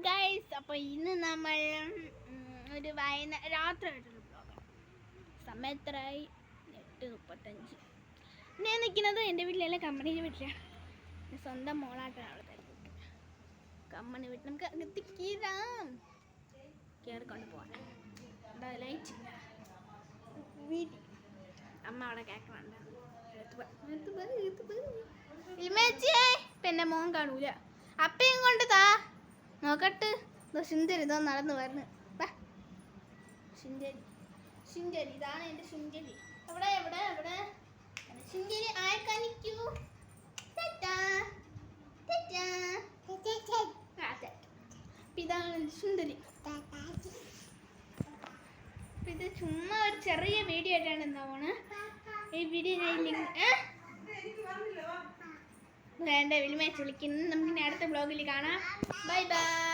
Guys, അപ്പോൾ ഇന്ന് നമ്മൾ ഒരു രാത്രിയായിട്ടുള്ള ബ്ലോഗാണ്. സമയം എത്രയായി? 8:35. ഞാൻ നിൽക്കുന്നത് എൻ്റെ വീട്ടിലല്ല, കമ്മണിയുടെ വീട്ടിലാണ്. സ്വന്തം മോളായിട്ടാണ് അവിടെ തരുന്നത്. കമ്മണി വീട്ടിൽ നമുക്ക് അകത്ത് കയറിക്കൊണ്ട് പോകാൻ. എന്താ ലൈറ്റ് ഇല്ല, വീട്ടിൽ അമ്മ അവിടെ കേൾക്കണുണ്ട്. പിന്നെ മോൻ കാണൂല. അപ്പയും കൊണ്ട് താ നോക്കട്ട്. സുന്ദരി ഇതോ നടന്നു വരുന്നു. സുന്ദരി സുന്ദരി, ഇതാണ് എൻ്റെ സുന്ദരി. എവിടെ എവിടെ എവിടെ സുന്ദരി ആയിക്കാണിക്കൂ. ഇതാണ് സുന്ദരി. ഇത് ചുമ്മാ ഒരു ചെറിയ വീഡിയോ ആയിട്ടാണ് എന്താവണ്. ഈ വീഡിയോ ഞാൻ വേണ്ട വിളിമേച്ച് വിളിക്കുന്നു. നമുക്ക് അടുത്ത ബ്ലോഗിൽ കാണാം. Bye bye.